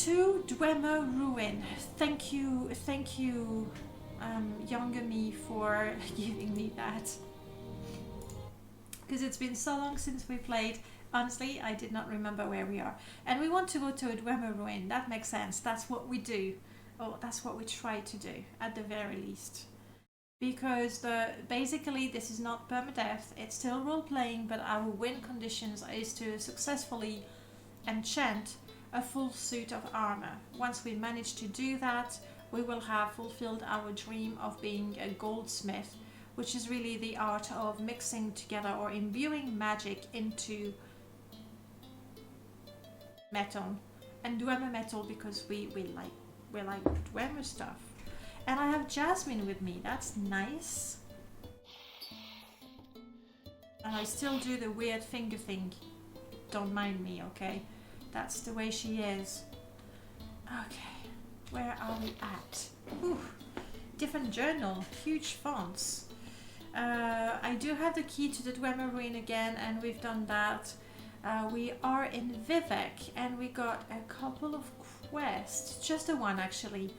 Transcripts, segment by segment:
to Dwemer Ruin. Thank you, younger me, for giving me that. Because it's been so long since we played. Honestly, I did not remember where we are. And we want to go to a Dwemer Ruin. That makes sense. That's what we do. Or that's what we try to do, at the very least. Because basically this is not permadeath. It's still role-playing, but our win conditions is to successfully enchant a full suit of armor. Once we manage to do that, we will have fulfilled our dream of being a goldsmith, which is really the art of mixing together or imbuing magic into metal, and Dwemer metal, because we like Dwemer stuff. And I have Jasmine with me. That's nice. And I still do the weird finger thing. Don't mind me, okay? That's the way she is. Okay, where are we at? Ooh, different journal, huge fonts. I do have the key to the Dwemer Ruin again, and we've done that. We are in Vivek, and we got a couple of quests, just the one actually,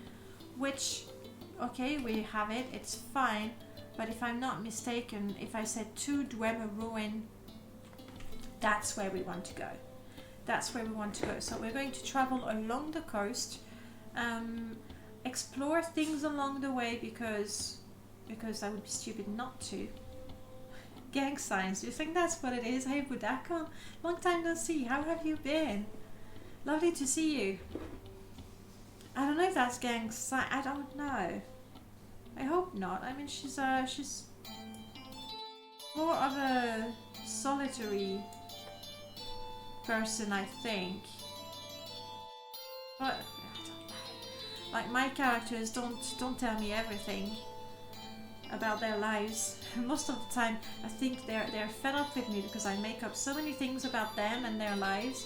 which, okay, we have it, it's fine, but if I'm not mistaken, if I said to Dwemer Ruin, that's where we want to go. That's where we want to go. So we're going to travel along the coast, explore things along the way, because that would be stupid not to. Gang signs, you think that's what it is? Hey Budaka, long time no see, how have you been? Lovely to see you. I don't know if that's gang sign, I don't know. I hope not. I mean, she's more of a solitary person, I think. But I don't know. Like, my characters don't tell me everything about their lives. Most of the time I think they're fed up with me because I make up so many things about them and their lives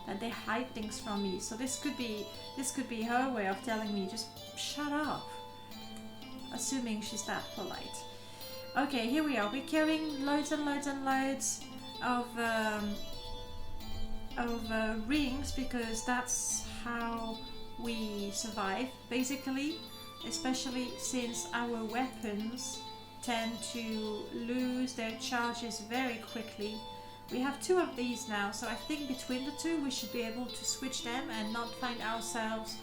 that they hide things from me. So this could be her way of telling me, just shut up, assuming she's that polite. Okay, here we are. We're carrying loads and loads and loads of rings, because that's how we survive, basically. Especially since our weapons tend to lose their charges very quickly. We have 2 of these now, so I think between the 2 we should be able to switch them and not find ourselves,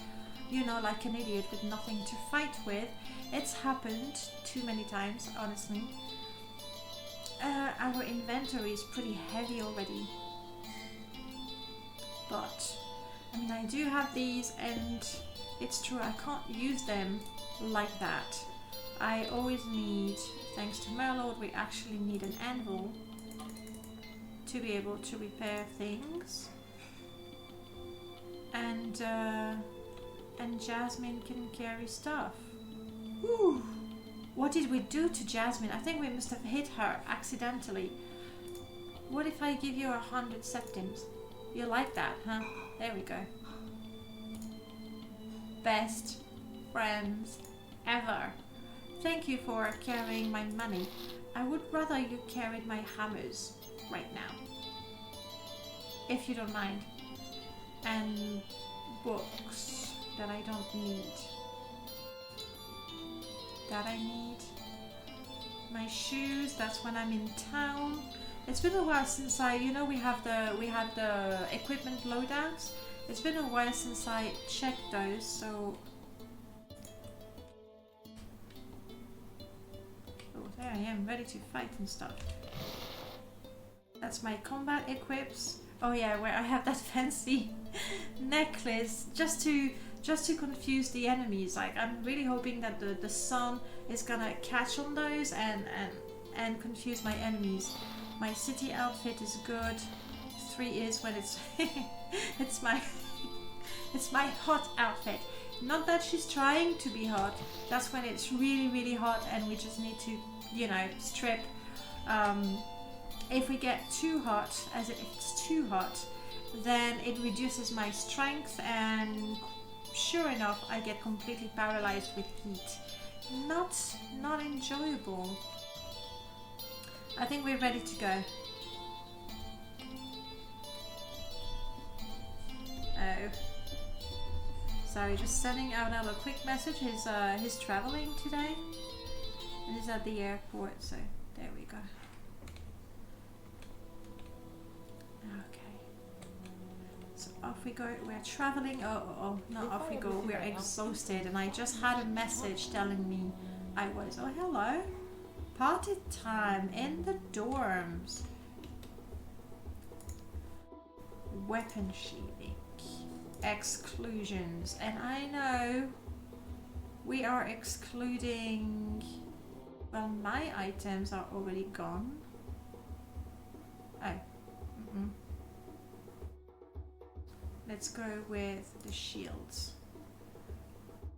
you know, like an idiot with nothing to fight with. It's happened too many times, honestly. Our inventory is pretty heavy already. But, I mean, I do have these, and it's true, I can't use them like that. I always need, thanks to Merlord, we actually need an anvil to be able to repair things. And Jasmine can carry stuff. Ooh, what did we do to Jasmine? I think we must have hit her accidentally. What if I give you 100 septims? You like that, huh? There we go. Best friends ever. Thank you for carrying my money. I would rather you carried my hammers right now, if you don't mind, and books that I don't need. That I need. My shoes, that's when I'm in town. It's been a while since we had the equipment loadouts. It's been a while since I checked those, so... Oh, there I am, ready to fight and stuff. That's my combat equips. Oh yeah, where I have that fancy necklace, just to confuse the enemies. Like, I'm really hoping that the sun is gonna catch on those and confuse my enemies. My city outfit is good. 3 is when it's it's my hot outfit. Not that she's trying to be hot. That's when it's really, really hot and we just need to, you know, strip. If we get too hot, if it's too hot, then it reduces my strength, and sure enough, I get completely paralyzed with heat. Not enjoyable. I think we're ready to go. Oh. Sorry, just sending out a quick message. He's traveling today and he's at the airport, so there we go. Okay, so off we go. We're traveling. Oh, not off we go. We're exhausted, and I just had a message telling me I was. Oh, hello. Party time in the dorms. Weapon sheathing. Exclusions. And I know we are excluding... Well, my items are already gone. Oh. Let's go with the shields.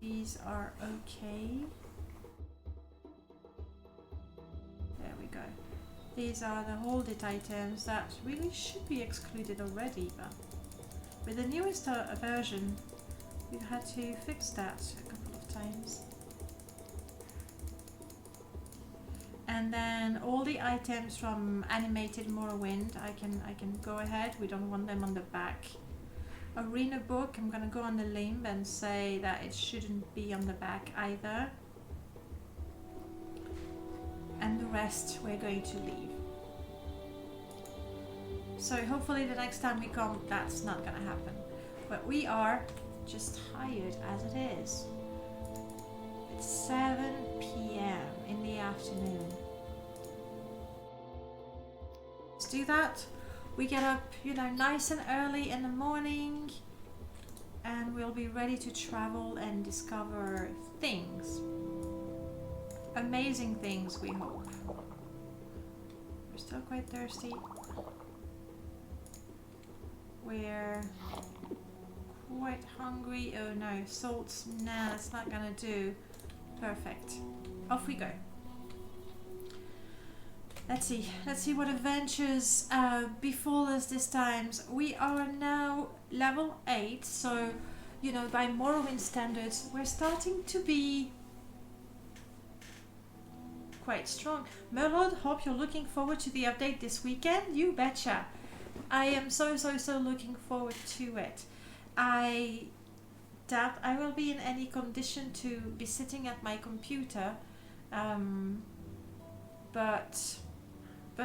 These are okay. There we go. These are the hold it items that really should be excluded already, but with the newest version we've had to fix that a couple of times. And then all the items from animated Morrowind, I can go ahead. We don't want them on the back. Arena book, I'm gonna go on the limb and say that it shouldn't be on the back either. And the rest we're going to leave. So hopefully the next time we come that's not gonna happen. But we are just tired as it is. It's 7 p.m. in the afternoon. Let's do that. We get up, you know, nice and early in the morning and we'll be ready to travel and discover things. Amazing things, we hope. We're still quite thirsty. We're quite hungry. Oh no, salts, nah, that's not gonna do. Perfect. Off we go. Let's see what adventures befall us this time. We are now level 8, so, you know, by Morrowind standards, we're starting to be quite strong. Merlord, hope you're looking forward to the update this weekend. You betcha. I am so looking forward to it. I doubt I will be in any condition to be sitting at my computer, but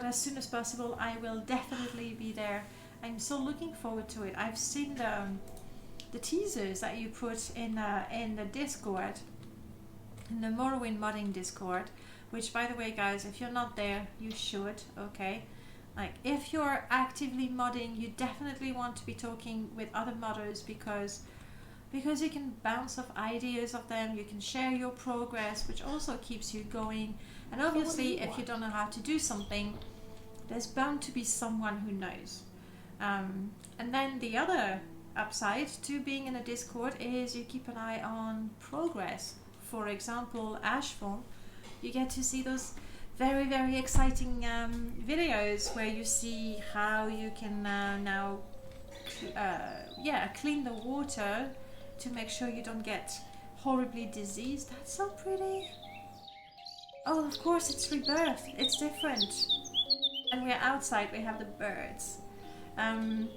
as soon as possible I will definitely be there. I'm so looking forward to it. I've seen the teasers that you put in the Discord, in the Morrowind modding Discord, which, by the way, guys, if you're not there, you should, okay? Like, if you're actively modding, you definitely want to be talking with other modders because you can bounce off ideas of them, you can share your progress, which also keeps you going. And obviously, if you don't know how to do something, there's bound to be someone who knows. And then the other upside to being in a Discord is you keep an eye on progress. For example, Ashform, you get to see those very exciting videos where you see how you can now clean the water to make sure you don't get horribly diseased. That's so pretty. Oh, of course, it's Rebirth. It's different. And we're outside. We have the birds. I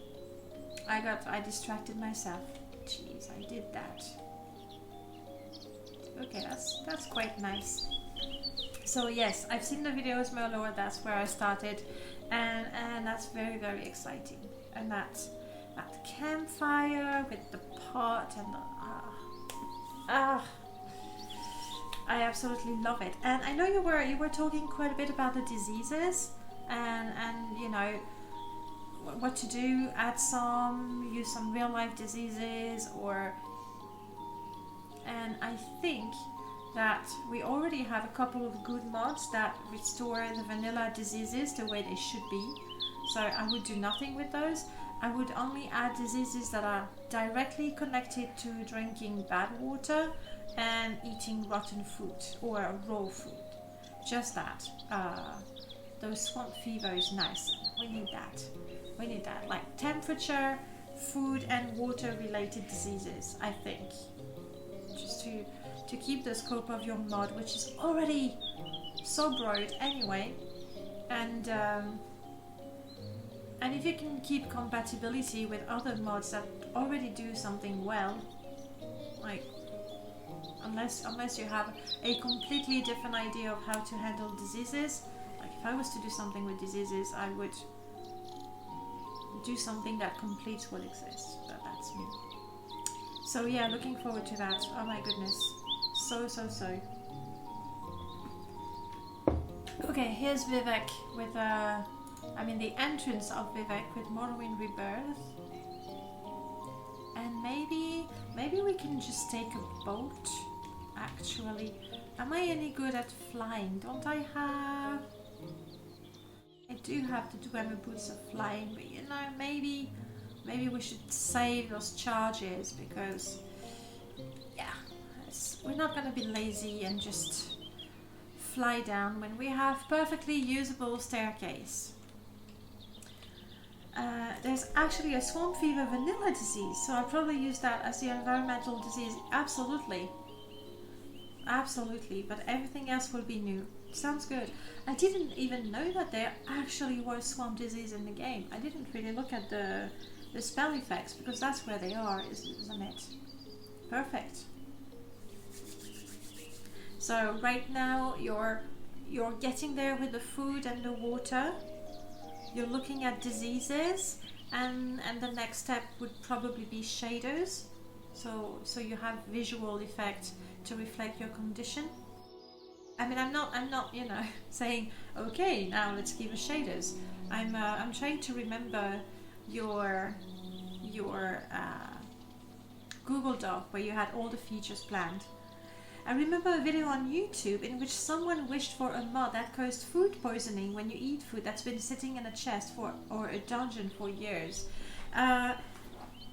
distracted myself. Jeez, I did that. Okay, that's quite nice. So yes, I've seen the videos, Merlord. That's where I started, and that's very exciting. And that campfire with the pot and the I absolutely love it. And I know you were talking quite a bit about the diseases and you know what to do. Add some, use some real life diseases, and I think that we already have a couple of good mods that restore the vanilla diseases the way they should be. So I would do nothing with those. I would only add diseases that are directly connected to drinking bad water and eating rotten fruit or raw food. Just that. Those swamp fever is nice. We need that. We need that. Like temperature, food and water related diseases, I think. Just to keep the scope of your mod, which is already so broad anyway. And if you can keep compatibility with other mods that already do something well, Like, unless you have a completely different idea of how to handle diseases. Like if I was to do something with diseases, I would do something that completes what exists. But that's me. So yeah, looking forward to that. Oh my goodness. So. Okay, here's Vivek with the entrance of Vivek with Morrowind Rebirth. And maybe we can just take a boat, actually. Am I any good at flying? Don't I have... I do have the Dwemer boots of flying, but you know, maybe we should save those charges because, yeah, we're not going to be lazy and just fly down when we have perfectly usable staircase. There's actually a swamp fever vanilla disease, so I'll probably use that as the environmental disease. Absolutely, but everything else will be new. Sounds good. I didn't even know that there actually was swamp disease in the game. I didn't really look at the spell effects because that's where they are, isn't it? Perfect. So right now you're getting there with the food and the water. You're looking at diseases, and the next step would probably be shaders. So you have visual effect to reflect your condition. I mean, I'm not saying okay, now let's give us shaders. I'm trying to remember your Google Doc where you had all the features planned. I remember a video on YouTube in which someone wished for a mod that caused food poisoning when you eat food that's been sitting in a chest or a dungeon for years.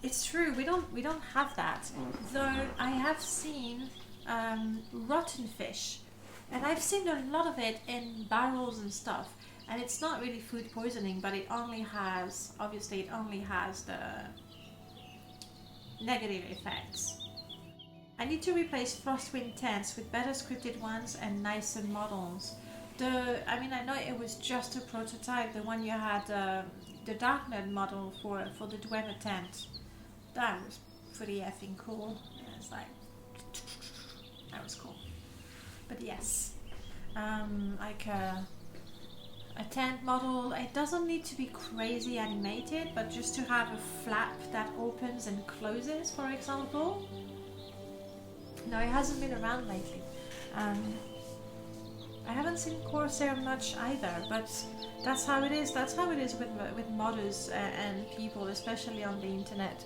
It's true, we don't have that. Though I have seen rotten fish, and I've seen a lot of it in barrels and stuff. And it's not really food poisoning, but it only has the negative effects. I need to replace Frostwind tents with better scripted ones and nicer models. I know it was just a prototype, the one you had, the Darknet model for the Dwemer tent. That was pretty effing cool. It's like, that was cool. But yes, like a tent model, it doesn't need to be crazy animated, but just to have a flap that opens and closes, for example. No, it hasn't been around lately. I haven't seen Corsair much either, but that's how it is. That's how it is with modders and people, especially on the internet.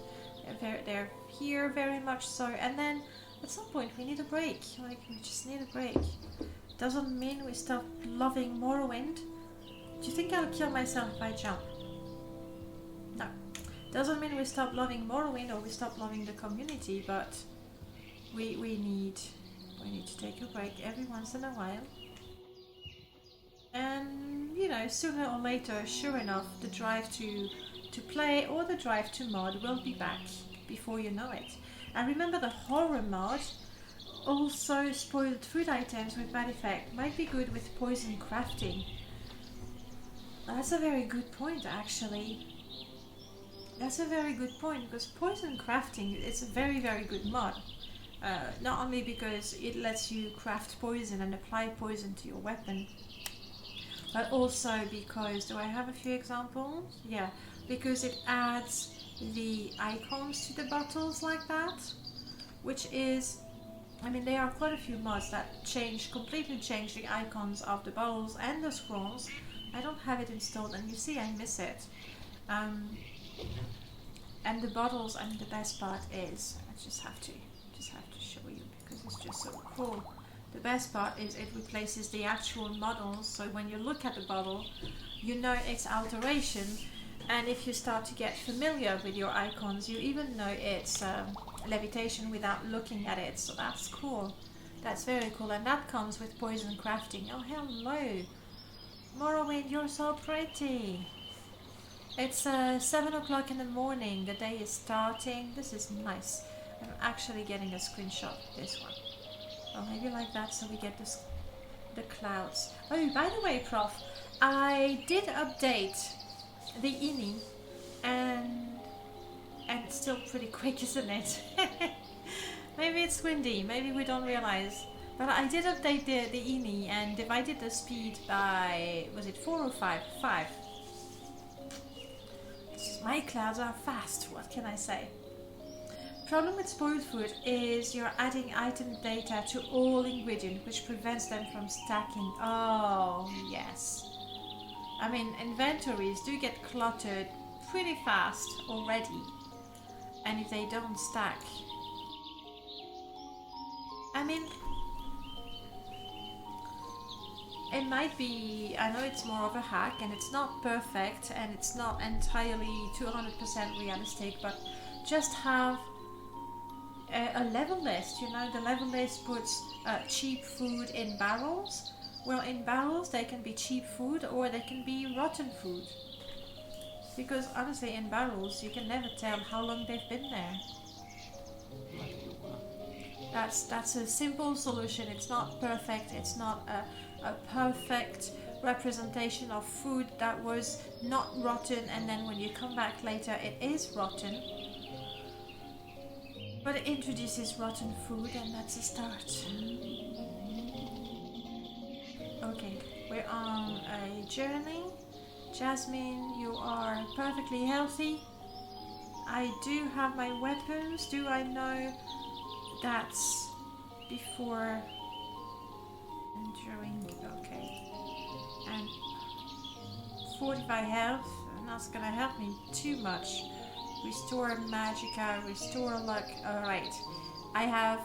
They're here very much so. And then at some point we need a break. Like, we just need a break. Doesn't mean we stop loving Morrowind. Do you think I'll kill myself if I jump? No. Doesn't mean we stop loving Morrowind or we stop loving the community, but we need to take a break every once in a while. And sooner or later, sure enough, the drive to play or the drive to mod will be back before you know it. And remember, the horror mod, also spoiled food items with bad effect, might be good with poison crafting. That's a very good point, actually. That's a very good point, because poison crafting is a very, very good mod. Not only because it lets you craft poison and apply poison to your weapon, but also because, do I have a few examples? Yeah, because it adds the icons to the bottles like that, which is, there are quite a few mods that completely change the icons of the bottles and the scrolls. I don't have it installed, and you see I miss it. And the bottles, the best part is, I just have to show you because it's just so cool. The best part is it replaces the actual models, so when you look at the bottle, you know its alteration, and if you start to get familiar with your icons, you even know it's levitation without looking at it, so that's cool. That's very cool, and that comes with poison crafting. Oh, hello! Morrowind, you're so pretty! It's 7 o'clock in the morning, the day is starting. This is nice. I'm actually getting a screenshot of this one. Or maybe like that, so we get the clouds. Oh, by the way, Prof, I did update the INI, and it's still pretty quick, isn't it? Maybe it's windy, maybe we don't realize. But I did update the INI and divided the speed by, was it 4 or 5? 5. My clouds are fast, what can I say? Problem with spoiled food is you're adding item data to all ingredients, which prevents them from stacking. Oh, yes. I mean, inventories do get cluttered pretty fast already. And if they don't stack, I mean, it might be, I know it's more of a hack and it's not perfect and it's not entirely 200% realistic, but just have a level list. You know, the level list puts cheap food in barrels. Well, in barrels they can be cheap food or they can be rotten food. Because honestly, in barrels you can never tell how long they've been there. That's a simple solution. It's not perfect. It's not a perfect representation of food that was not rotten and then when you come back later it is rotten. But it introduces rotten food and that's a start. Okay, we're on a journey. Jasmine, you are perfectly healthy. I do have my weapons. Do I know that's before and during? Okay. And 45 health, and that's gonna help me too much. Restore magicka, restore luck. Alright. I have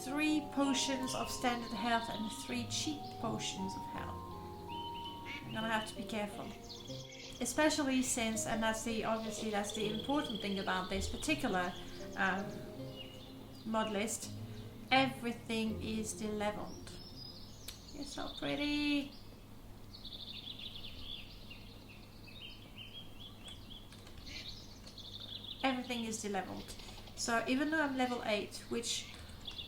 3 potions of standard health and 3 cheap potions of health. I'm gonna have to be careful. Especially since, and that's the important thing about this particular mod list, everything is delevelled. You're so pretty. Everything is delevelled. So even though I'm level 8, which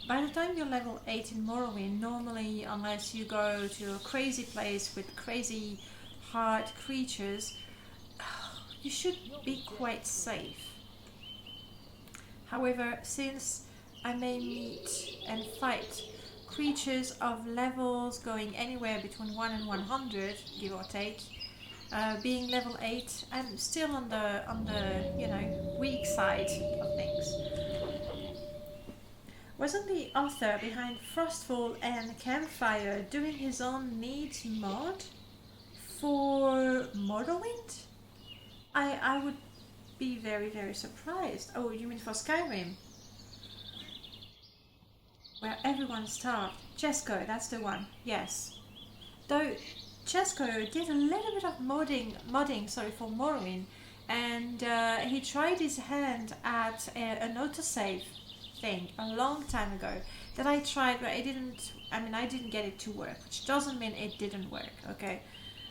by the time you're level 8 in Morrowind, normally unless you go to a crazy place with crazy hard creatures, you should be quite safe. However, since I may meet and fight creatures of levels going anywhere between 1 and 100, give or take, being level 8, I'm still on the weak side of things. Wasn't the author behind Frostfall and Campfire doing his own needs mod for Morrowind? I would be very, very surprised. Oh, you mean for Skyrim? Where everyone starved. Chesko, that's the one. Yes. Though Chesko did a little bit of modding for Morrowind, and he tried his hand at an autosave thing a long time ago that I tried, but I didn't get it to work, which doesn't mean it didn't work, okay?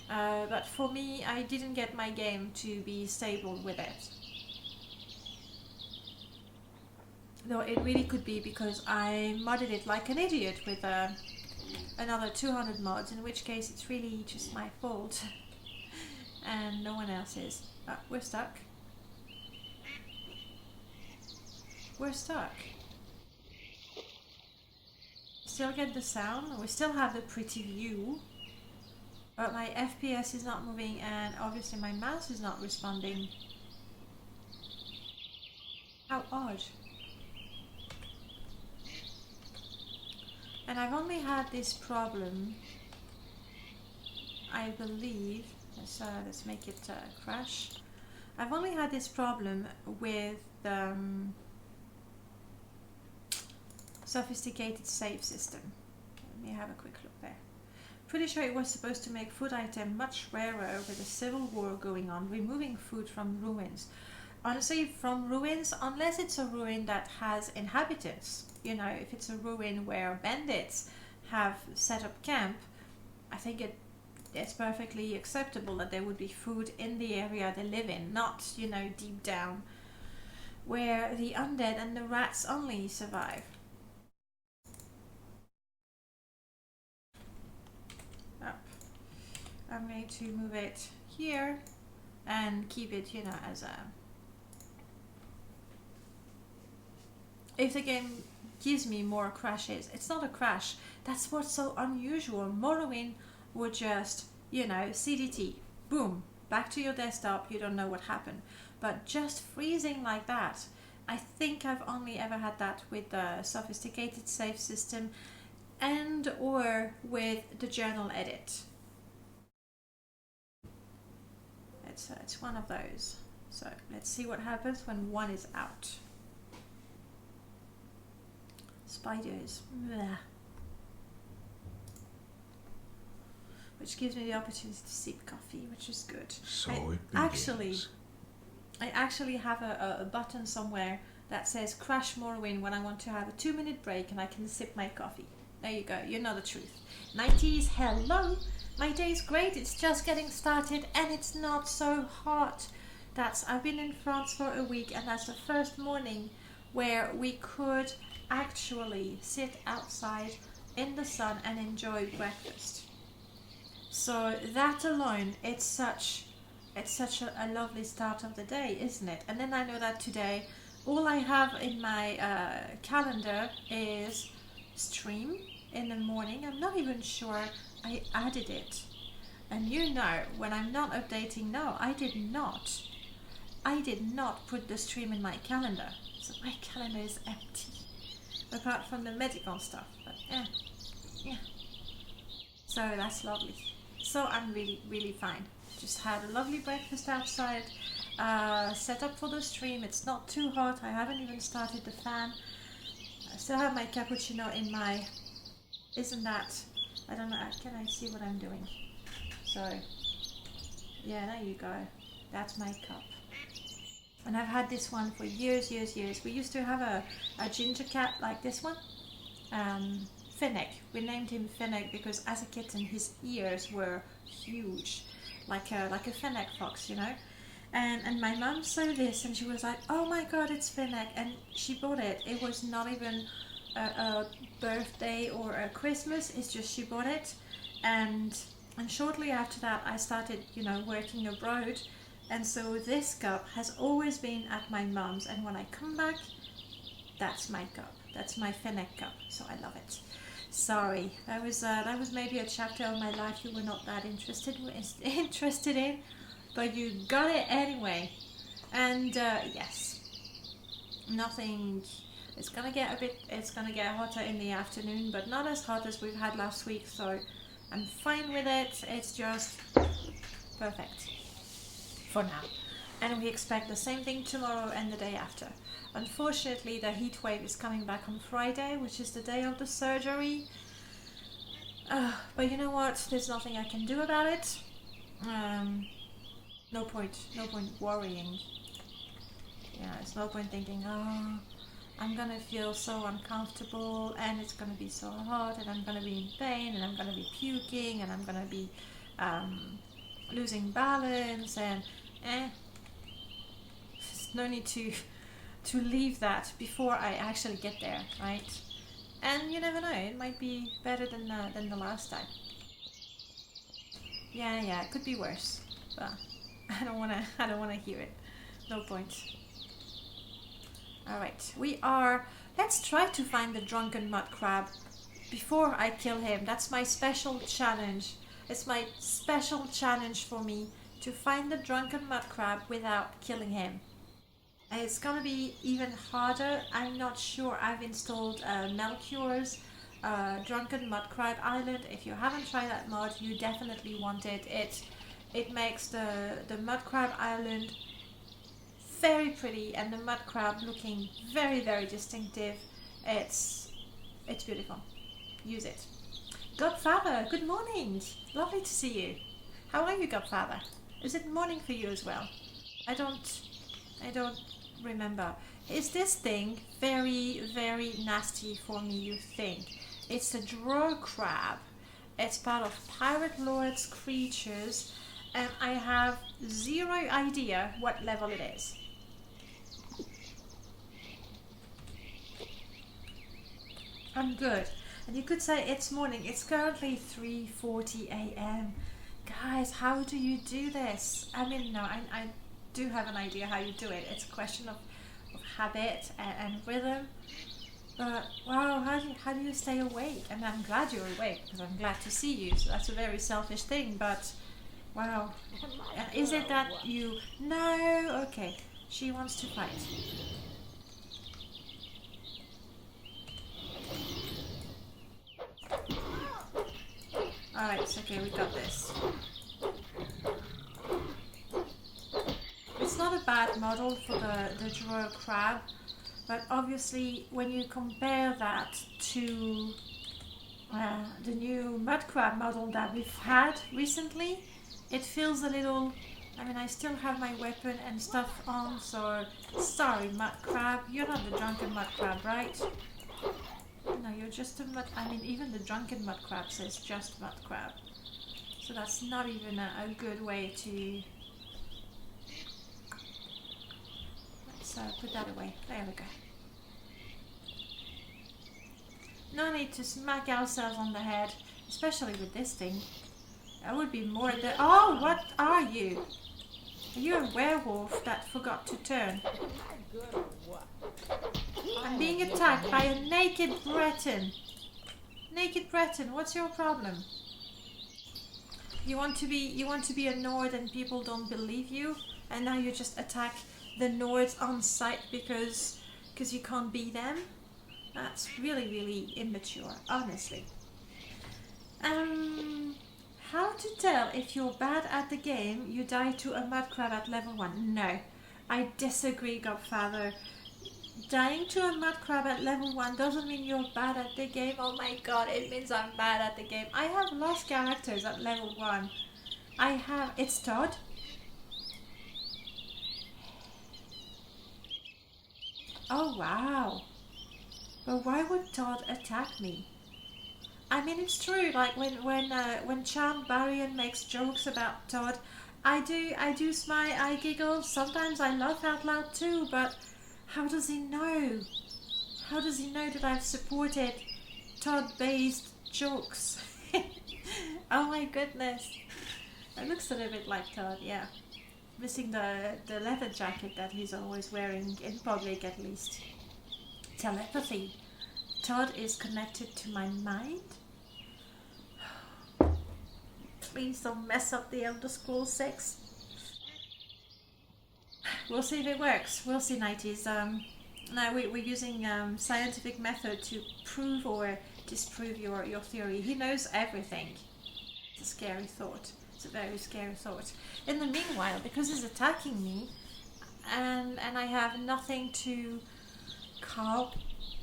But for me, I didn't get my game to be stable with it. Though it really could be because I modded it like an idiot with another 200 mods, in which case it's really just my fault and no one else's. We're stuck. We're stuck. Still get the sound, we still have the pretty view, but my FPS is not moving and obviously my mouse is not responding. How odd. And I've only had this problem, I believe, let's make it crash. I've only had this problem with sophisticated save system. Let me have a quick look there. Pretty sure it was supposed to make food item much rarer with a civil war going on, removing food from ruins. Honestly, from ruins, unless it's a ruin that has inhabitants, you know, if it's a ruin where bandits have set up camp, I think it's perfectly acceptable that there would be food in the area they live in, not, you know, deep down where the undead and the rats only survive. Up. I'm going to move it here and keep it, you know, as a if the game gives me more crashes, it's not a crash. That's what's so unusual. Morrowind would just, you know, CDT, boom, back to your desktop, you don't know what happened. But just freezing like that, I think I've only ever had that with the sophisticated save system and or with the journal edit. It's one of those. So let's see what happens when one is out. Spiders. Blech. Which gives me the opportunity to sip coffee, which is good. So I actually have a button somewhere that says Crash Morrowind when I want to have a 2-minute break and I can sip my coffee. There you go, you know the truth. 90s, hello! My day's great, it's just getting started and it's not so hot. I've been in France for a week and that's the first morning where we could actually sit outside in the sun and enjoy breakfast. So that alone, it's such a lovely start of the day, isn't it? And then I know that today all I have in my calendar is stream in the morning. I'm not even sure I added it. And you know, when I'm not updating, no, I did not put the stream in my calendar. So my calendar is empty. Apart from the medical stuff. But yeah. So that's lovely. So I'm really, really fine. Just had a lovely breakfast outside. Set up for the stream. It's not too hot. I haven't even started the fan. I still have my cappuccino in my... Isn't that... I don't know. Can I see what I'm doing? Sorry. Yeah, there you go. That's my cup. And I've had this one for years. We used to have a ginger cat like this one. Finnick. We named him Finnick because as a kitten his ears were huge. Like a Finnick fox, you know. And my mum saw this and she was like, oh my god, it's Finnick. And she bought it. It was not even a birthday or a Christmas. It's just she bought it. And shortly after that I started, you know, working abroad. And so this cup has always been at my mum's. And when I come back, that's my cup. That's my Finnick cup. So I love it. Sorry, that was maybe a chapter of my life you were not that interested in, but you got it anyway. And yes, nothing. It's gonna get hotter in the afternoon, but not as hot as we've had last week. So I'm fine with it. It's just perfect for now. And we expect the same thing tomorrow and the day after. Unfortunately, the heat wave is coming back on Friday, which is the day of the surgery. But you know what? There's nothing I can do about it. No point worrying. Yeah, it's no point thinking, oh, I'm gonna feel so uncomfortable and it's gonna be so hot and I'm gonna be in pain and I'm gonna be puking and I'm gonna be losing balance and there's no need to leave that before I actually get there, right? And you never know, it might be better than the last time. Yeah, it could be worse, but I don't wanna hear it. No point. All right, let's try to find the drunken mud crab before I kill him. That's my special challenge. It's my special challenge for me to find the drunken mud crab without killing him. It's gonna be even harder. I'm not sure. I've installed Melchior's Drunken Mud Crab Island. If you haven't tried that mod, you definitely want it. It makes the Mud Crab Island very pretty and the mud crab looking very, very distinctive. It's beautiful. Use it. Godfather, good morning. Lovely to see you. How are you, Godfather? Is it morning for you as well? I don't remember. Is this thing very, very nasty for me, you think? It's a draw crab. It's part of Pirate Lord's creatures and I have zero idea what level it is. I'm good. And you could say it's morning. It's currently 3:40 a.m. Guys, how do you do this? I mean, no, I do have an idea how you do it. It's a question of habit and rhythm. But wow, how do you stay awake? I mean, I'm glad you're awake because I'm glad to see you. So that's a very selfish thing. But wow, is it that you? No, okay. She wants to fight. All right, it's okay. We got this. It's not a bad model for the drawer crab. But obviously, when you compare that to the new mud crab model that we've had recently, it feels a little... I mean, I still have my weapon and stuff on, so sorry, mud crab. You're not the drunken mud crab, right? No, you're just a mud... I mean, even the drunken mud crab says just mud crab. So that's not even a good way to... Let's put that away. There we go. No need to smack ourselves on the head, especially with this thing. That would be more the... Oh, what are you? Are you a werewolf that forgot to turn? I'm being attacked by a naked Breton. Naked Breton, what's your problem? You want to be a Nord and people don't believe you, and now you just attack the Nords on sight because you can't be them? That's really, really immature, honestly. How to tell if you're bad at the game? You die to a mud crab at level 1. No, I disagree, Godfather. Dying to a mud crab at level 1 doesn't mean you're bad at the game. Oh my god, it means I'm bad at the game. I have lost characters at level 1. It's Todd. Oh wow. But why would Todd attack me? I mean, it's true. Like when Charmed Barian makes jokes about Todd, I do smile, I giggle. Sometimes I laugh out loud too. But how does he know? How does he know that I've supported Todd-based jokes? Oh my goodness! It looks a little bit like Todd, yeah. Missing the leather jacket that he's always wearing in public, at least. Telepathy. Todd is connected to my mind. Please don't mess up the Elder Scrolls 6. We'll see if it works. We'll see, Nighties. Now we're using scientific method to prove or disprove your theory. He knows everything. It's a scary thought. It's a very scary thought. In the meanwhile, because he's attacking me, and I have nothing to calm...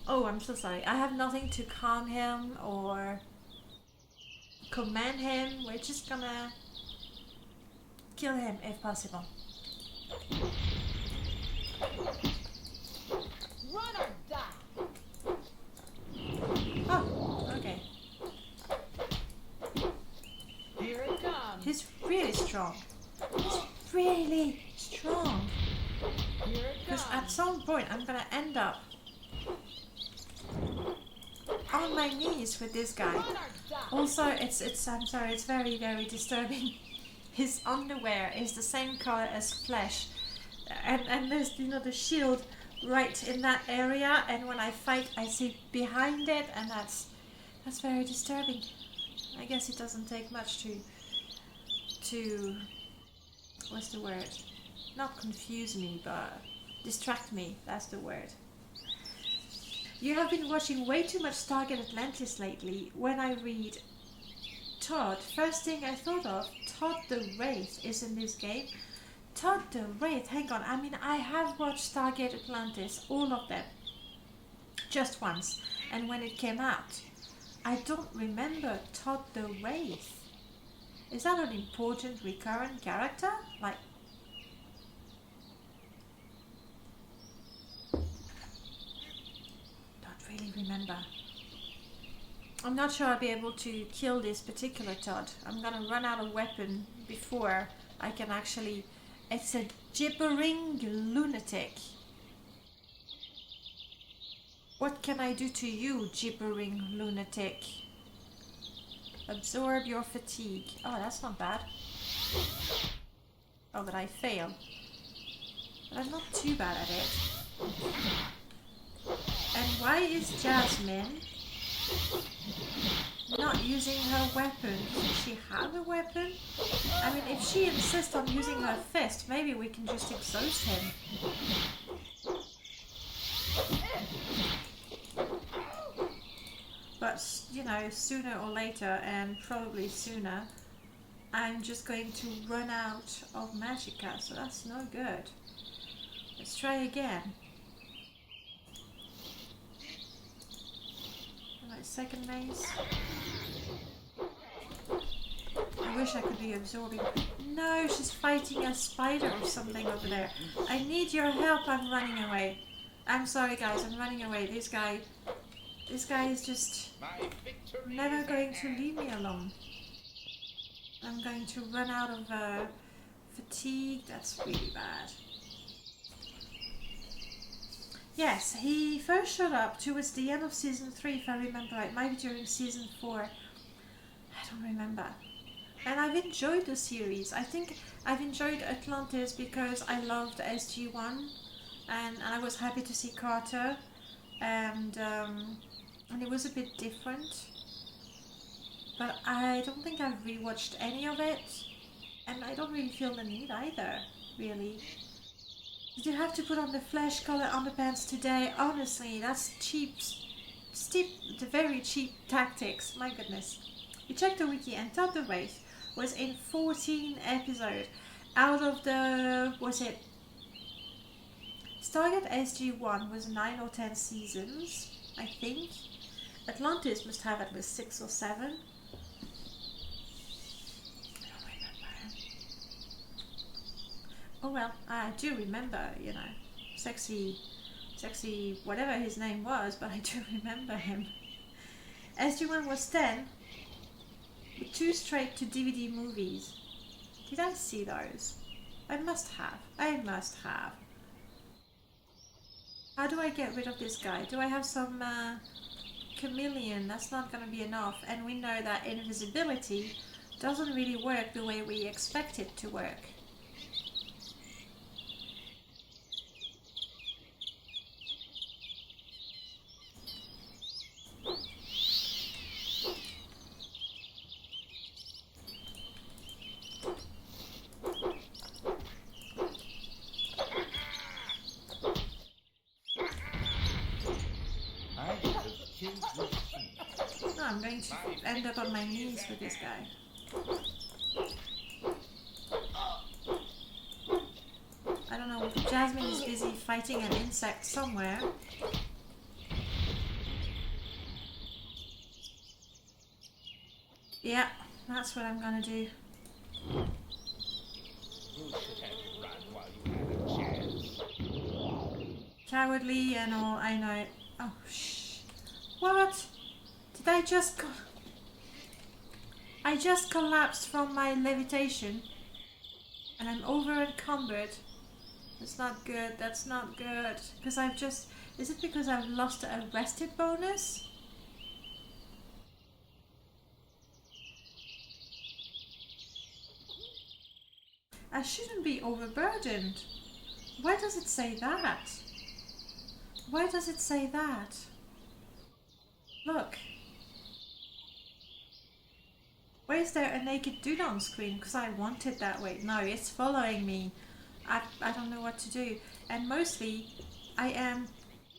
Oh, I'm so sorry. I have nothing to calm him or command him. We're just gonna kill him if possible. Run or die. Oh, okay. Here it comes. He's really strong. He's really strong. Here it Because comes. at some point I'm gonna end up on my knees with this guy. Run or die. Also, I'm sorry, it's very, very disturbing. His underwear is the same color as flesh, and there's the shield right in that area. And when I fight, I see behind it, and that's very disturbing. I guess it doesn't take much to what's the word? Not confuse me, but distract me. That's the word. You have been watching way too much Stargate Atlantis lately. When I read Todd, first thing I thought of, Todd the Wraith is in this game. Todd the Wraith, hang on, I mean, I have watched Stargate Atlantis, all of them, just once, and when it came out, I don't remember Todd the Wraith. Is that an important recurrent character? Like, really remember. I'm not sure I'll be able to kill this particular Todd. I'm gonna run out of weapon before I can actually... It's a gibbering lunatic. What can I do to you, gibbering lunatic? Absorb your fatigue. Oh, that's not bad. Oh, but I fail. But I'm not too bad at it. And why is Jasmine not using her weapon? Doesn't she have a weapon? I mean, if she insists on using her fist, maybe we can just exhaust him. But, you know, sooner or later, and probably sooner, I'm just going to run out of magicka, so that's no good. Let's try again. My second maze. I wish I could be absorbing. No, she's fighting a spider or something over there. I need your help, I'm running away. I'm sorry guys, I'm running away. This guy is just never going to leave me alone. I'm going to run out of fatigue. That's really bad. Yes, he first showed up towards the end of season 3, if I remember right. Maybe during season 4. I don't remember. And I've enjoyed the series. I think I've enjoyed Atlantis because I loved SG-1, and I was happy to see Carter, and it was a bit different. But I don't think I've rewatched any of it, and I don't really feel the need either, really. Did you have to put on the flesh color underpants today? Honestly, that's cheap, very cheap tactics, my goodness. You checked the wiki and thought the Wraith was in 14 episodes out of the, was it, Stargate SG-1 was 9 or 10 seasons, I think. Atlantis must have at least 6 or 7. Oh well, I do remember, you know, sexy, whatever his name was, but I do remember him. SG-1 was 10, with 2 straight to DVD movies. Did I see those? I must have. How do I get rid of this guy? Do I have some chameleon? That's not gonna be enough, and we know that invisibility doesn't really work the way we expect it to work. I'm going to end up on my knees with this guy. I don't know, Jasmine is busy fighting an insect somewhere. Yeah, that's what I'm gonna do. Cowardly and all, I know. Oh, shh. What? Did I just I just collapsed from my levitation and I'm over encumbered. That's not good, that's not good. Because I've just, is it because I've lost a rested bonus? I shouldn't be overburdened. Why does it say that? Why does it say that? Look. Why is there a naked dude on screen? Because I want it that way. No, it's following me. I don't know what to do. And mostly, I am...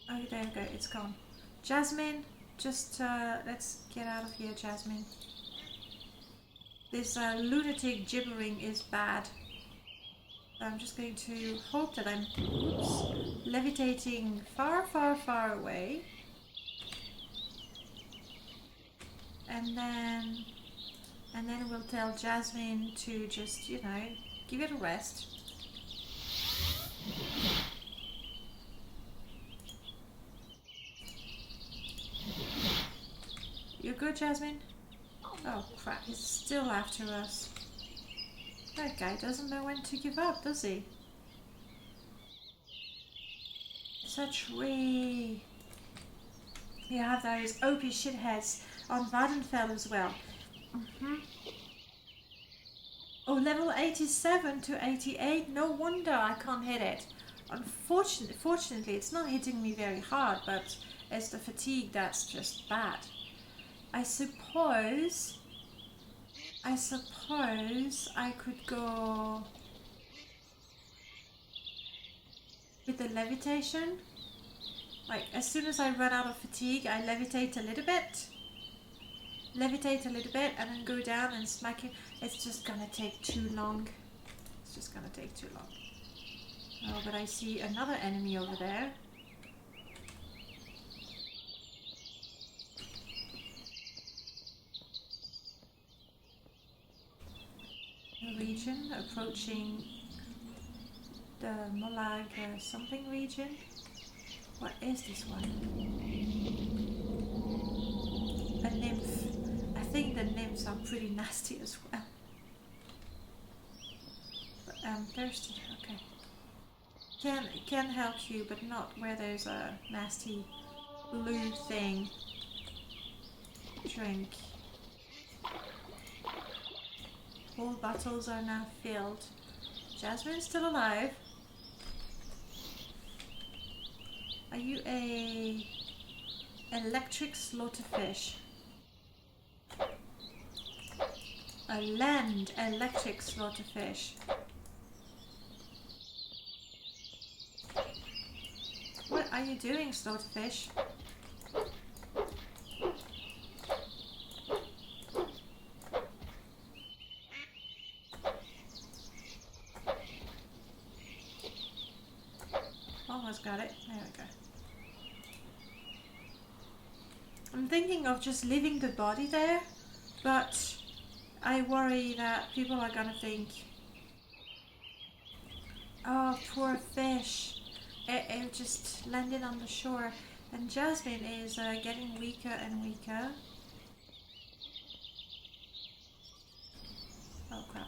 Oh, there we go. It's gone. Jasmine, just let's get out of here, Jasmine. This lunatic gibbering is bad. I'm just going to hope that I'm levitating far, far, far away. And then we'll tell Jasmine to just, you know, give it a rest. You good, Jasmine? Oh crap, he's still after us. That guy doesn't know when to give up, does he? Such we. You have those OP shitheads on Vardenfell as well. Oh, level 87 to 88? No wonder I can't hit it. Fortunately, it's not hitting me very hard, but it's the fatigue that's just bad. I suppose I could go with the levitation. Like, as soon as I run out of fatigue, I levitate a little bit, and then go down and smack it. It's just gonna take too long. Oh, but I see another enemy over there. A region approaching the Molag something region. What is this one? A nymph. I think the nymphs are pretty nasty as well. But I'm thirsty. Okay. Can help you, but not where there's a nasty blue thing. Drink. All bottles are now filled. Jasmine's still alive. Are you a electric slaughterfish? A land electric slaughterfish. What are you doing, slaughterfish? Almost got it. There we go. I'm thinking of just leaving the body there, but I worry that people are gonna think, oh, poor fish. It just landed on the shore. And Jasmine is getting weaker and weaker. Oh crap.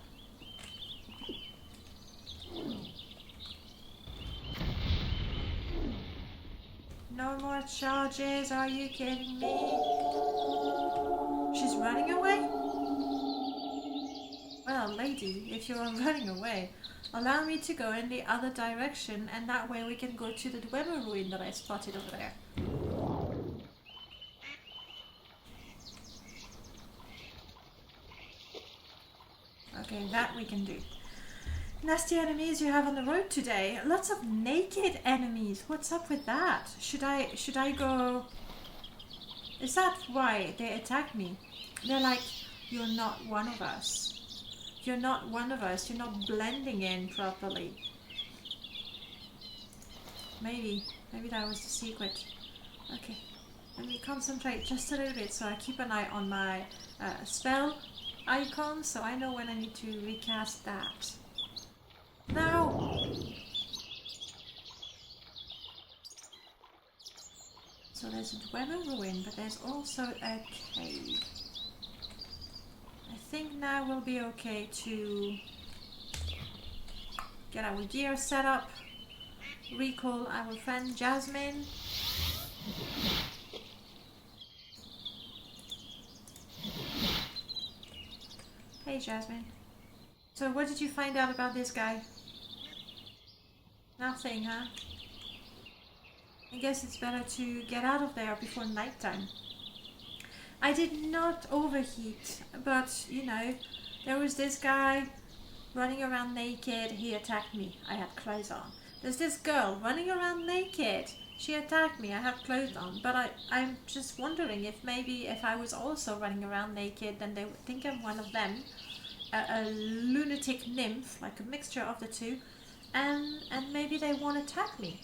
No more charges, are you kidding me? She's running away? Well, lady, if you're running away, allow me to go in the other direction, and that way we can go to the Dwemer ruin that I spotted over there. Okay, that we can do. Nasty enemies you have on the road today. Lots of naked enemies. What's up with that? Should I go... Is that why they attack me? They're like, you're not one of us. You're not one of us. You're not blending in properly. Maybe that was the secret. Okay, let me concentrate just a little bit so I keep an eye on my spell icon so I know when I need to recast that. No! So there's a Dwemer ruin, but there's also a cave. I think now we'll be okay to get our gear set up, recall our friend Jasmine. Hey Jasmine. So what did you find out about this guy? Nothing, huh? I guess it's better to get out of there before nighttime. I did not overheat, but you know, there was this guy running around naked. He attacked me. I had clothes on. There's this girl running around naked. She attacked me. I had clothes on. But I'm just wondering if maybe if I was also running around naked, then they would think I'm one of them. A lunatic nymph, like a mixture of the two. And maybe they won't attack me.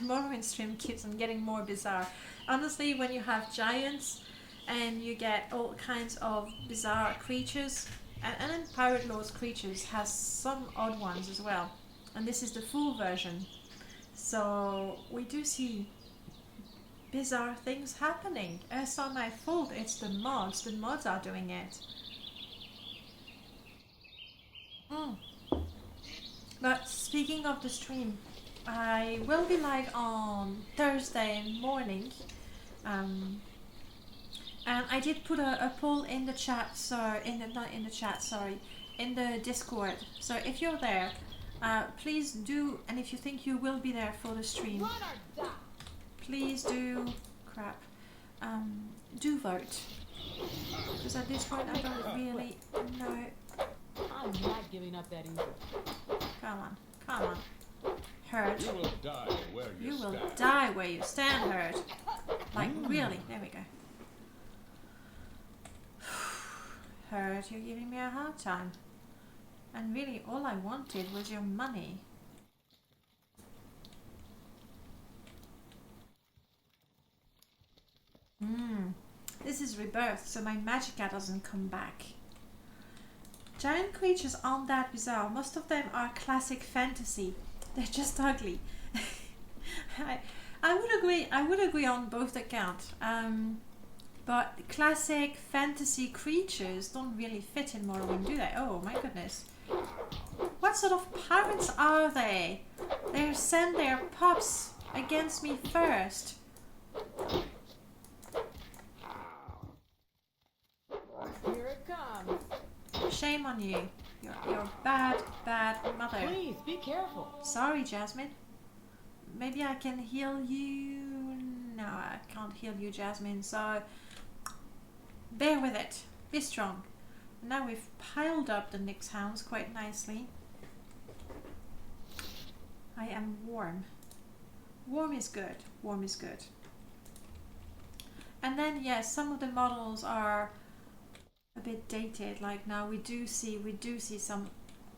Morrowind stream keeps on getting more bizarre. Honestly, when you have giants and you get all kinds of bizarre creatures, and then Pirate Lord's creatures has some odd ones as well. And this is the full version. So we do see bizarre things happening. It's not my fault, it's the mods. The mods are doing it. But speaking of the stream, I will be live on Thursday morning. And I did put a poll in the chat, in the Discord. So if you're there, Please do, and if you think you will be there for the stream, Run or die. please do, crap, do vote. Because at this point I don't really know. I'm not giving up that easy. Come on, come on. Hurt. You will die where you, You will stand. die where you stand, Hurt. Like, really? There we go. Hurt, you're giving me a hard time. And really, all I wanted was your money. This is Rebirth, so my magicka doesn't come back. Giant creatures aren't that bizarre. Most of them are classic fantasy. They're just ugly. I would agree on both accounts. But classic fantasy creatures don't really fit in Morrowind, do they? Oh my goodness. What sort of parents are they? They send their pups against me first. Here it comes. Shame on you. You're a bad, bad mother. Please be careful. Sorry, Jasmine. Maybe I can heal you. No, I can't heal you, Jasmine. So bear with it. Be strong. Now we've piled up the Nyx hounds quite nicely. I am warm. Warm is good. Warm is good. And then yes, some of the models are a bit dated. Like now we do see some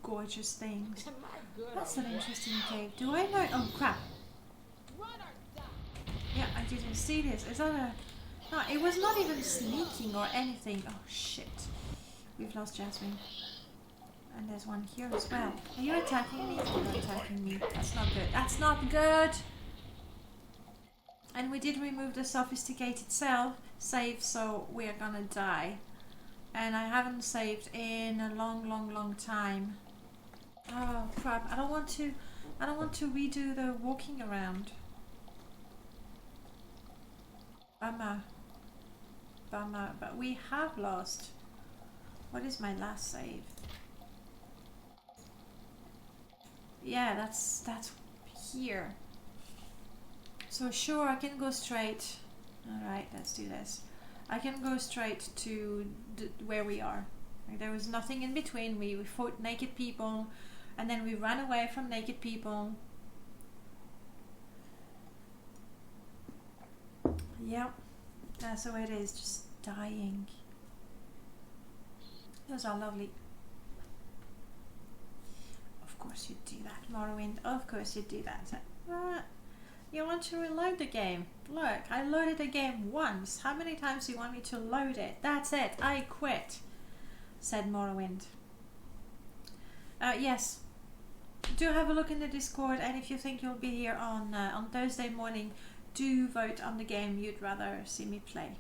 gorgeous things. Am I good That's or an what? interesting cave. Do I know? Oh crap! Run or die. Yeah, I didn't see this. Is that a? No, it was not even sneaking or anything. Oh shit! We've lost Jasmine. And there's one here as well. Are you attacking me? You're attacking me. That's not good. That's not good! And we did remove the sophisticated save, so we're gonna die. And I haven't saved in a long time. Oh crap! I don't want to redo the walking around. Bummer. But we have lost. What is my last save? Yeah, that's here. So sure, I can go straight. Alright, let's do this. I can go straight to where we are. Like, there was nothing in between. We fought naked people, and then we ran away from naked people. Yep, that's the way it is, just dying. Those are lovely. Of course you'd do that, Morrowind. Of course you'd do that. You want to reload the game? Look, I loaded the game once. How many times do you want me to load it? That's it. I quit, said Morrowind. Yes. Do have a look in the Discord, and if you think you'll be here on Thursday morning, do vote on the game you'd rather see me play.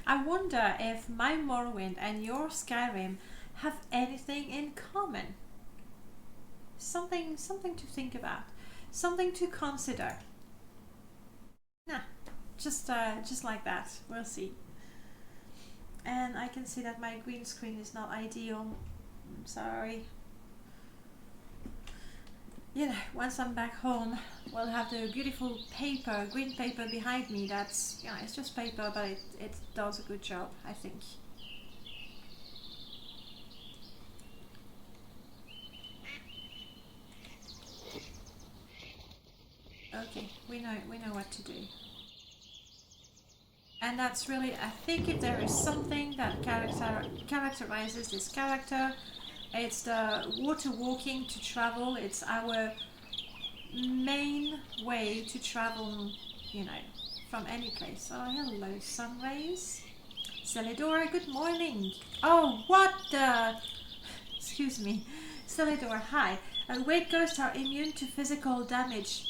I wonder if my Morrowind and your Skyrim have anything in common. Something to think about, something to consider. Nah, just like that. We'll see. And I can see that my green screen is not ideal. I'm sorry. You know, once I'm back home, we'll have the beautiful paper, green paper behind me. That's, you know, it's just paper, but it does a good job, I think. Okay, we know what to do. And that's really, I think if there is something that characterizes this character, it's the water walking to travel. It's our main way to travel, you know, from any place. Oh, hello, Sunrays. Celidor, good morning. Oh, what the... Excuse me. Celidor, hi. Weight ghosts are immune to physical damage.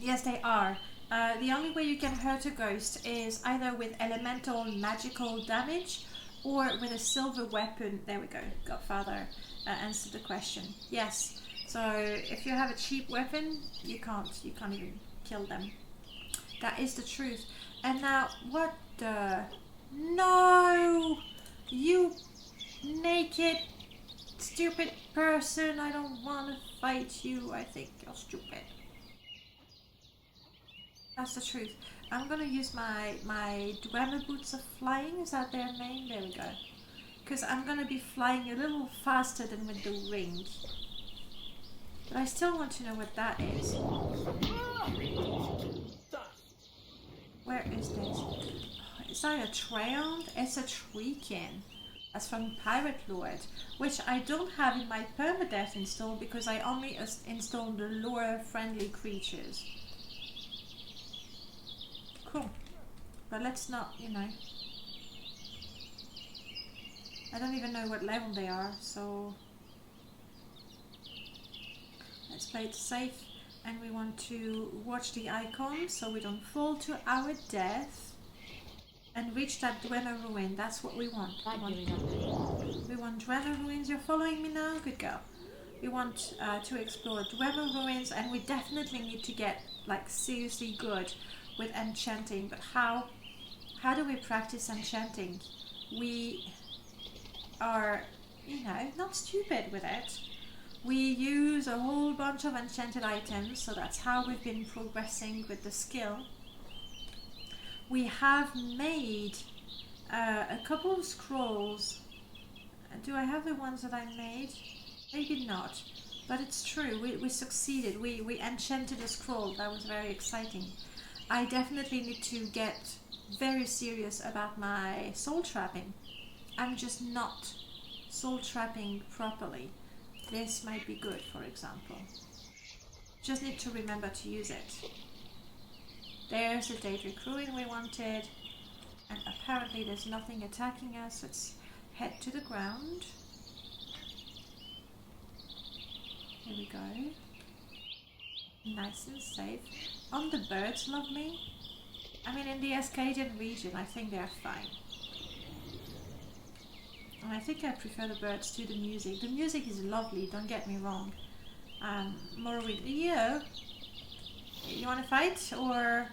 Yes, they are. The only way you can hurt a ghost is either with elemental magical damage or with a silver weapon. There we go. Godfather answered the question. Yes. So if you have a cheap weapon, you can't even kill them. That is the truth. And now, what the... No! You naked, stupid person. I don't want to fight you. I think you're stupid. That's the truth. I'm gonna use my Dwemer boots of flying. Is that their name? There we go. Because I'm gonna be flying a little faster than with the ring. But I still want to know what that is. Where is this? Is that a Treant? It's a Treekin. That's from Pirate Lord, which I don't have in my permadeath install because I only installed the lore-friendly creatures. Cool. But let's not, you know. I don't even know what level they are, so let's play it safe. And we want to watch the icons so we don't fall to our death. And reach that Dwemer ruin. That's what we want. We want Dwemer ruins. You're following me now? Good girl. We want to explore Dwemer ruins, and we definitely need to get like seriously good with enchanting. But how do we practice enchanting? We are, you know, not stupid with it. We use a whole bunch of enchanted items, so that's how we've been progressing with the skill. We have made a couple of scrolls. Do I have the ones that I made? Maybe not, but it's true. We succeeded. We enchanted a scroll. That was very exciting. I definitely need to get very serious about my soul trapping. I'm just not soul trapping properly. This might be good, for example. Just need to remember to use it. There's the Daedric Ruin we wanted, and apparently there's nothing attacking us. Let's head to the ground. Here we go. Nice and safe. On the birds love me. I mean, in the Ascadian region, I think they're fine. And I think I prefer the birds to the music. The music is lovely, don't get me wrong. Morrowind, yeah. You want to fight, or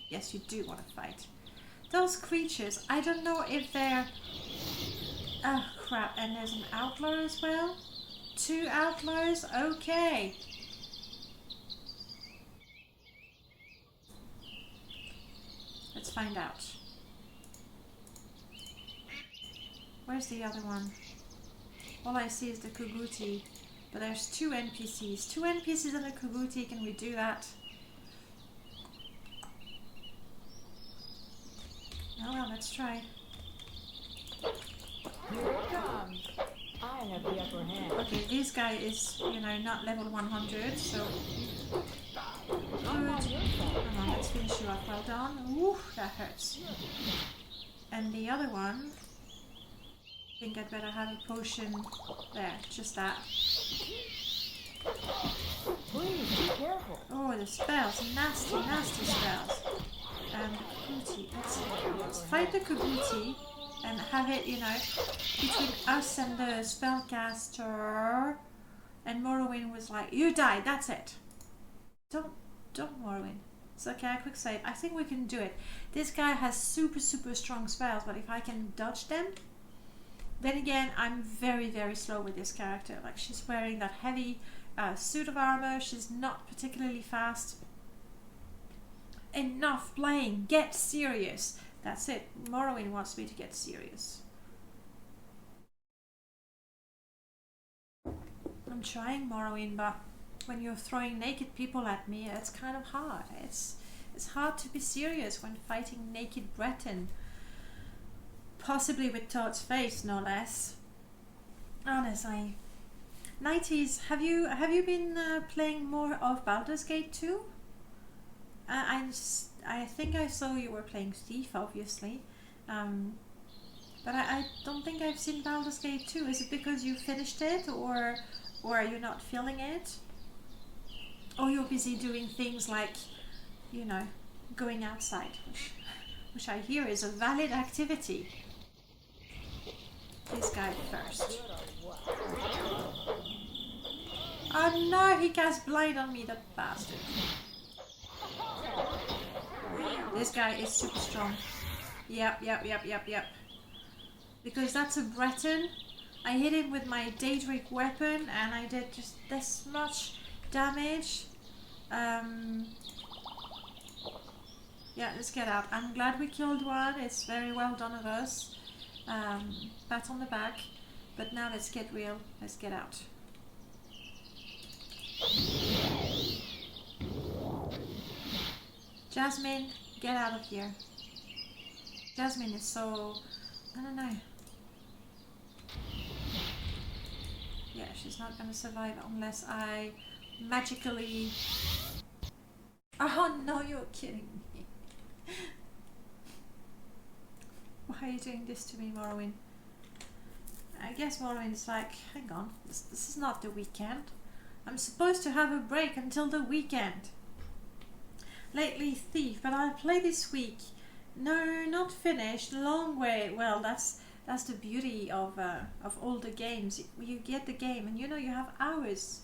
yes, you do want to fight. Those creatures, I don't know if they're... Oh crap, and there's an outlaw as well? 2 outlaws? Okay. Let's find out. Where's the other one? All I see is the Kuguti, but there's 2 NPCs. 2 NPCs and a Kuguti, can we do that? Oh well, let's try. Here it comes. I have the upper hand. Okay, this guy is, you know, not level 100, so... Good. Come on, let's finish you up. Well done. Ooh, that hurts. And the other one... I think I'd better have a potion. There, just that. Please be careful. Oh, the spells. Nasty, nasty spells. And Kuguti. Let's fight the Kuguti and have it, you know, between us and the spellcaster. And Morrowind was like, you died, that's it. Don't Morrowind. It's okay, quick save. I think we can do it. This guy has super strong spells, but if I can dodge them... Then again, I'm very slow with this character. Like, she's wearing that heavy suit of armor. She's not particularly fast. Enough playing. Get serious. That's it. Morrowind wants me to get serious. I'm trying Morrowind, but when you're throwing naked people at me, it's kind of hard. It's hard to be serious when fighting naked Breton. Possibly with Toad's face, no less. Honestly. 90s, have you been playing more of Baldur's Gate 2? I think I saw you were playing Thief, obviously. But I don't think I've seen Baldur's Gate 2. Is it because you finished it, or are you not feeling it? Or you're busy doing things like, you know, going outside, which I hear is a valid activity. This guy first. Oh no, he cast blind on me, the bastard. This guy is super strong. Yep. Because that's a Breton, I hit him with my Daedric weapon and I did just this much damage. Yeah, let's get out. I'm glad we killed one. It's very well done of us. Pat on the back. But now let's get real. Let's get out. Jasmine, get out of here. Jasmine is so... I don't know. Yeah, she's not gonna survive unless I magically... Oh no, you're kidding me. Why are you doing this to me, Morrowind? I guess Morrowind's like, hang on, this is not the weekend. I'm supposed to have a break until the weekend. Lately Thief, but I'll play this week. No, not finished, long way. Well, that's the beauty of older games. You get the game and you know you have hours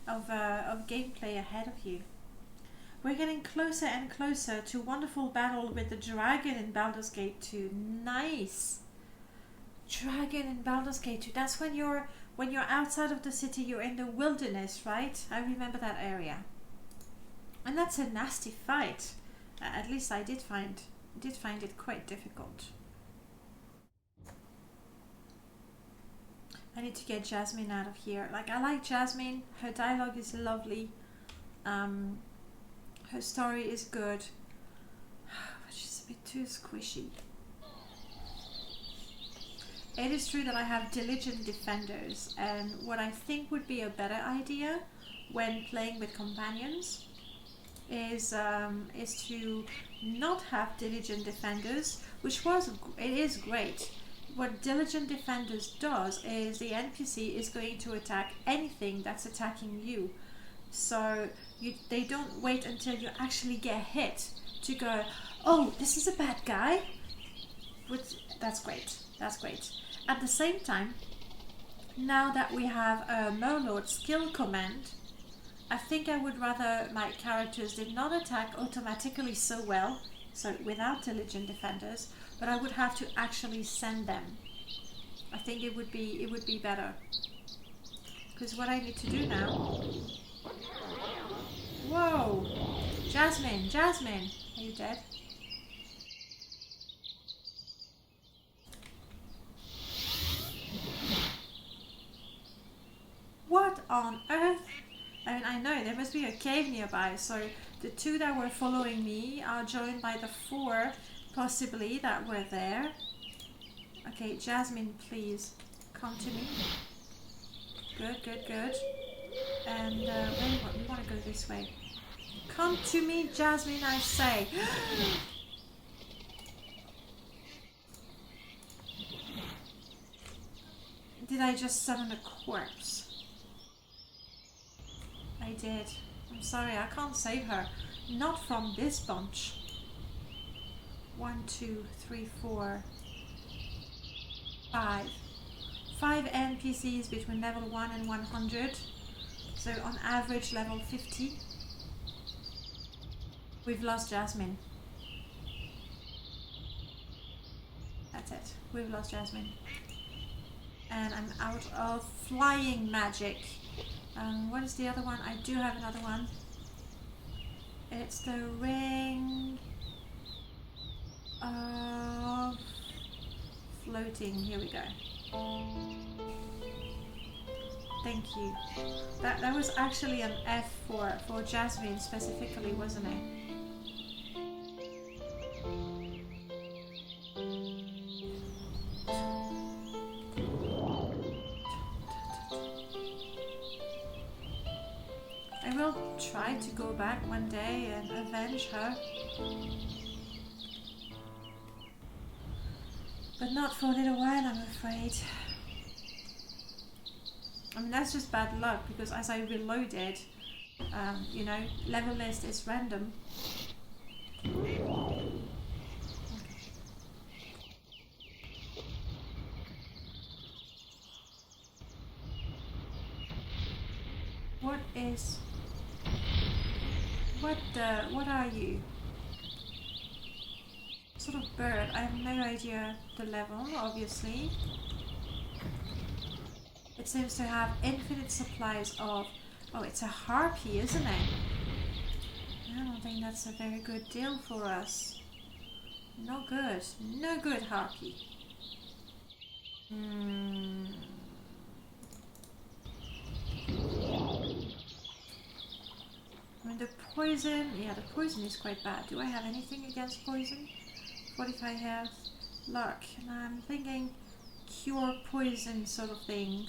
of gameplay ahead of you. We're getting closer and closer to wonderful battle with the dragon in Baldur's Gate 2. Nice! Dragon in Baldur's Gate 2. That's when you're outside of the city, you're in the wilderness, right? I remember that area. And that's a nasty fight. At least I did find it quite difficult. I need to get Jasmine out of here. Like, I like Jasmine. Her dialogue is lovely. Her story is good. But she's a bit too squishy. It is true that I have diligent defenders, and what I think would be a better idea when playing with companions is to not have diligent defenders, it is great. What diligent defenders does is the NPC is going to attack anything that's attacking you. So they don't wait until you actually get hit to go, oh, this is a bad guy. That's great. That's great. At the same time, now that we have a Merlord skill command, I think I would rather my characters did not attack automatically so well, so without diligent defenders, but I would have to actually send them. I think it would be better. Because what I need to do now... Whoa! Jasmine! Are you dead? What on earth? I mean, I know there must be a cave nearby, so the 2 that were following me are joined by the 4, possibly, that were there. Okay, Jasmine, please, come to me. Good. And we want to go this way. Come to me, Jasmine, I say. Did I just summon a corpse? I did. I'm sorry, I can't save her. Not from this bunch. 1, 2, 3, 4, 5. 5 NPCs between level 1 and 100. So on average level 50. We've lost Jasmine. That's it. We've lost Jasmine. And I'm out of flying magic. What is the other one? I do have another one. It's the ring of floating. Here we go. Thank you. That was actually an F for Jasmine specifically, wasn't it? I will try to go back one day and avenge her. But not for a little while, I'm afraid. I mean, that's just bad luck, because as I reloaded, you know, level list is random. Okay. What are you? Sort of bird. I have no idea the level, obviously. It seems to have infinite supplies of... Oh, it's a harpy, isn't it? I don't think that's a very good deal for us. No good. No good, harpy. I mean, the poison... Yeah, the poison is quite bad. Do I have anything against poison? 45 health. Luck. And I'm thinking cure poison sort of thing.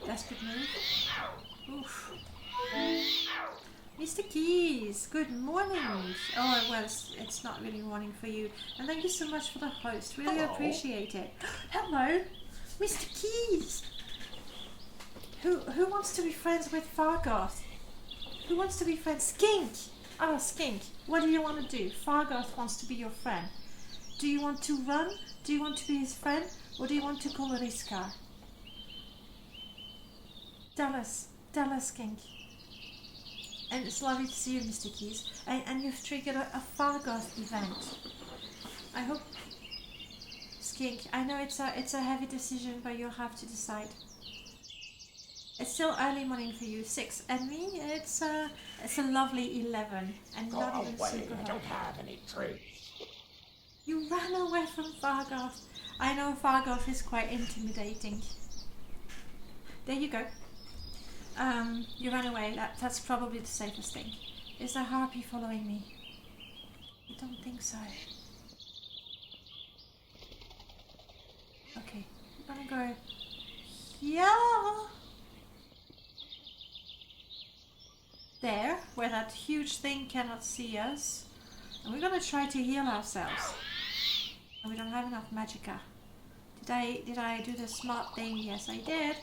Desperate move. Oof. Mr. Keys, good morning. Oh, well, it's not really morning for you. And thank you so much for the host. Really appreciate it. Hello, Mr. Keys. Who wants to be friends with Fargoth? Who wants to be friends? Skink. Oh, Skink. What do you want to do? Fargoth wants to be your friend. Do you want to run? Do you want to be his friend? Or do you want to call Riska? Tell us, Skink. And it's lovely to see you, Mr. Keys. And you've triggered a Fargoth event. I hope, Skink. I know it's a heavy decision, but you'll have to decide. It's still early morning for you, 6, and me, it's a lovely 11, and not even super hot. I don't have any trees. You ran away from Fargoth. I know Fargoth is quite intimidating. There you go. You ran away. That's probably the safest thing. Is the harpy following me? I don't think so. Okay, I'm gonna go. Yeah. There, where that huge thing cannot see us. And we're gonna try to heal ourselves. And we don't have enough magicka. Did I do the smart thing? Yes, I did.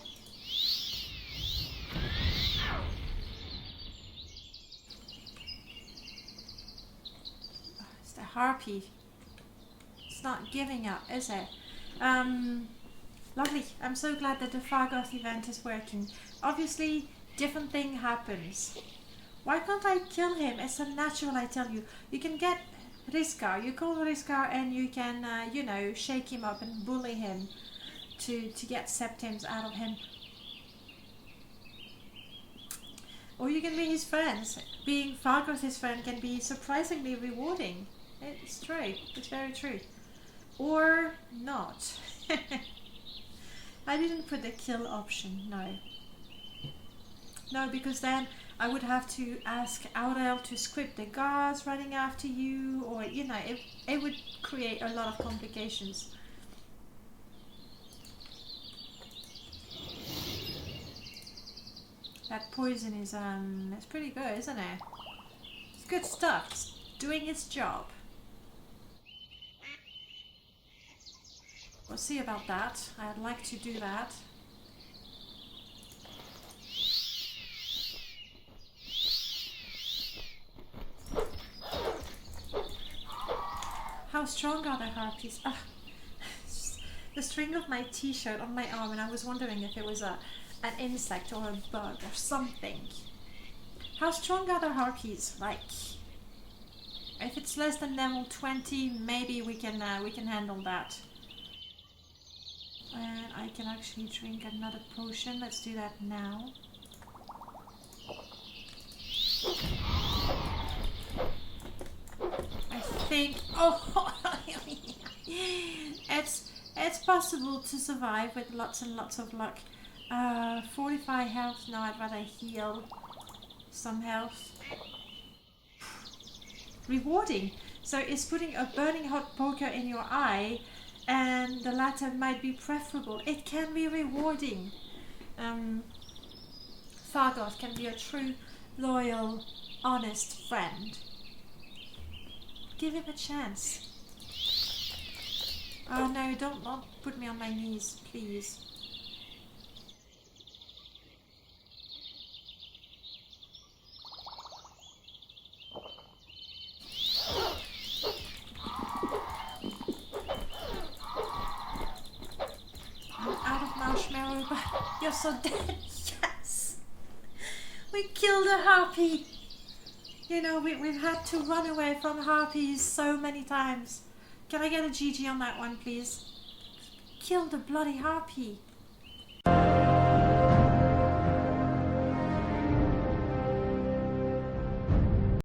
Oh, it's the harpy. It's not giving up, is it? Lovely. I'm so glad that the Fargoth event is working. Obviously, different thing happens. Why can't I kill him? It's unnatural, I tell you. You can get Riskar. You call Riskar and you can, you know, shake him up and bully him to get septims out of him. Or you can be his friends. Being Fargoth his friend can be surprisingly rewarding. It's true. It's very true. Or not. I didn't put the kill option, no. No, because then I would have to ask Aurel to script the guards running after you, or, you know, it would create a lot of complications. That poison is, it's pretty good, isn't it? It's good stuff. It's doing its job. We'll see about that. I'd like to do that. How strong are the harpies? The string of my t-shirt on my arm, and I was wondering if it was an insect or a bug or something. How strong are the harpies? Like, if it's less than level 20, maybe we can handle that. And I can actually drink another potion. Let's do that now. I think. Oh, it's possible to survive with lots and lots of luck. 45 health. No, I'd rather heal some health. Rewarding. So it's putting a burning hot poker in your eye, and the latter might be preferable. It can be rewarding. Fargoth can be a true, loyal, honest friend. Give him a chance. Oh no, don't put me on my knees, please. I'm out of marshmallow, but you're so dead. Yes! We killed a harpy! You know, we've had to run away from harpies so many times. Can I get a GG on that one, please? Kill the bloody harpy.